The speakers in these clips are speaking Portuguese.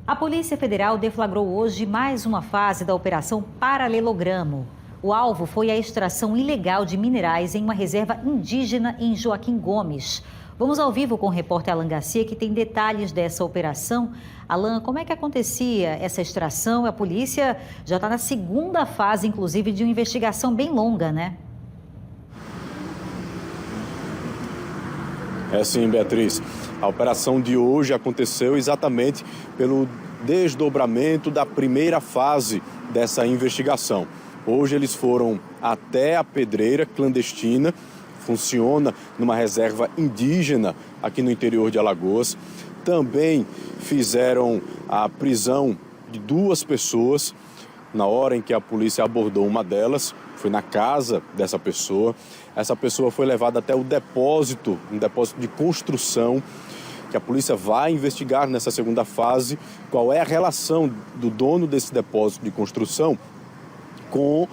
A Polícia Federal deflagrou hoje mais uma fase da Operação Paralelogramo. O alvo foi a extração ilegal de minerais em uma reserva indígena em Joaquim Gomes. Vamos ao vivo com o repórter Alan Garcia, que tem detalhes dessa operação. Alan, como é que acontecia essa extração? A polícia já está na segunda fase, inclusive, de uma investigação bem longa, né? É sim, Beatriz. A operação de hoje aconteceu exatamente pelo desdobramento da primeira fase dessa investigação. Hoje eles foram até a pedreira clandestina, funciona numa reserva indígena aqui no interior de Alagoas. Também fizeram a prisão de 2 pessoas. Na hora em que a polícia abordou uma delas, foi na casa dessa pessoa. Essa pessoa foi levada até o depósito, um depósito de construção, que a polícia vai investigar nessa segunda fase qual é a relação do dono desse depósito de construção com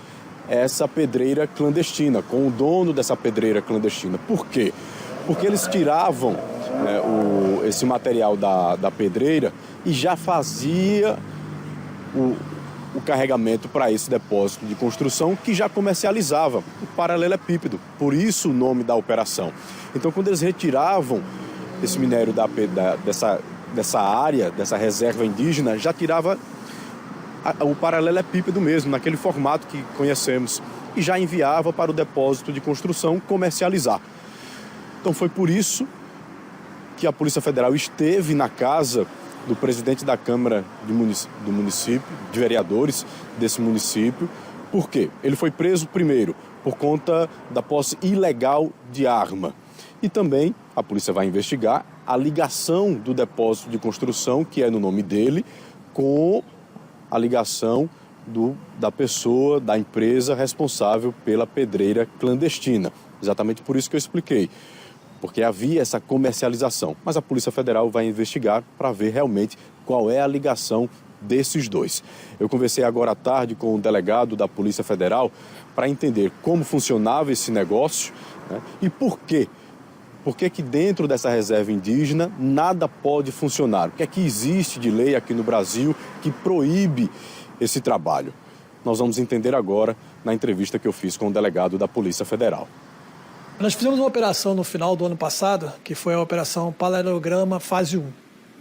essa pedreira clandestina, com o dono dessa pedreira clandestina. Por quê? Porque eles tiravam esse material da pedreira e já fazia o carregamento para esse depósito de construção que já comercializava o paralelepípedo, por isso o nome da operação. Então, quando eles retiravam esse minério dessa área, dessa reserva indígena, já tirava o paralelepípedo mesmo, naquele formato que conhecemos, e já enviava para o depósito de construção comercializar. Então foi por isso que a Polícia Federal esteve na casa do presidente da Câmara do município, de vereadores desse município. Por quê? Ele foi preso primeiro por conta da posse ilegal de arma. E também a polícia vai investigar a ligação do depósito de construção, que é no nome dele, com a ligação da pessoa, da empresa responsável pela pedreira clandestina. Exatamente por isso que eu expliquei. Porque havia essa comercialização. Mas a Polícia Federal vai investigar para ver realmente qual é a ligação desses dois. Eu conversei agora à tarde com o delegado da Polícia Federal para entender como funcionava esse negócio, né, e por quê. Por que dentro dessa reserva indígena nada pode funcionar? O que é que existe de lei aqui no Brasil que proíbe esse trabalho? Nós vamos entender agora na entrevista que eu fiz com o delegado da Polícia Federal. Nós fizemos uma operação no final do ano passado, que foi a Operação Paralelogramo Fase 1.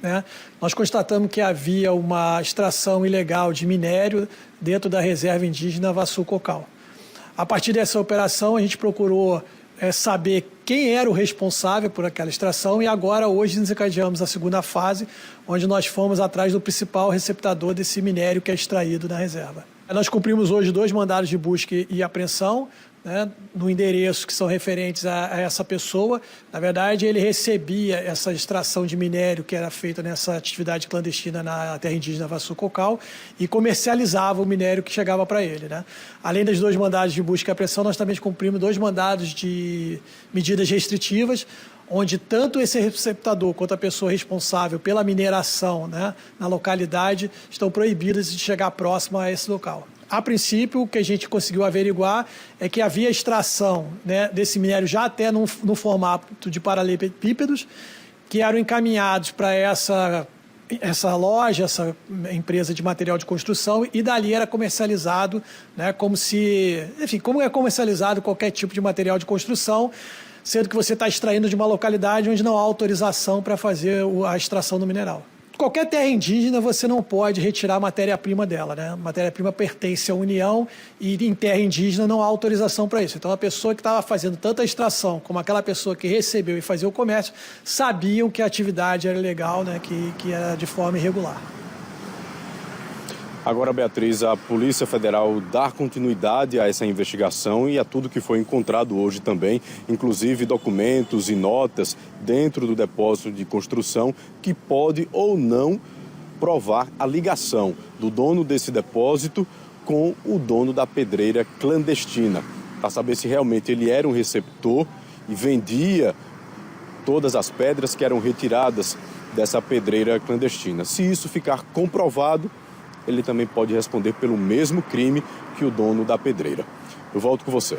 Né? Nós constatamos que havia uma extração ilegal de minério dentro da reserva indígena Vassu Cocal. A partir dessa operação, a gente procurou saber quem era o responsável por aquela extração e agora, hoje, desencadeamos a segunda fase, onde nós fomos atrás do principal receptador desse minério que é extraído na reserva. Nós cumprimos hoje 2 mandados de busca e apreensão, né, no endereço que são referentes a essa pessoa. Na verdade, ele recebia essa extração de minério que era feita nessa atividade clandestina na terra indígena Vassu Cocal e comercializava o minério que chegava para ele. Né? Além dos 2 mandados de busca e apreensão, nós também cumprimos 2 mandados de medidas restritivas, onde tanto esse receptador quanto a pessoa responsável pela mineração, né, na localidade estão proibidas de chegar próximo a esse local. A princípio, o que a gente conseguiu averiguar é que havia extração, né, desse minério já até no formato de paralelepípedos, que eram encaminhados para essa loja, essa empresa de material de construção, e dali era comercializado, né, como é comercializado qualquer tipo de material de construção, sendo que você está extraindo de uma localidade onde não há autorização para fazer a extração do mineral. Qualquer terra indígena você não pode retirar a matéria-prima dela, né? A matéria-prima pertence à União e em terra indígena não há autorização para isso. Então a pessoa que estava fazendo tanta extração como aquela pessoa que recebeu e fazia o comércio sabiam que a atividade era legal, né? Que era de forma irregular. Agora, Beatriz, a Polícia Federal dá continuidade a essa investigação e a tudo que foi encontrado hoje também, inclusive documentos e notas dentro do depósito de construção que pode ou não provar a ligação do dono desse depósito com o dono da pedreira clandestina, para saber se realmente ele era um receptor e vendia todas as pedras que eram retiradas dessa pedreira clandestina. Se isso ficar comprovado, ele também pode responder pelo mesmo crime que o dono da pedreira. Eu volto com você.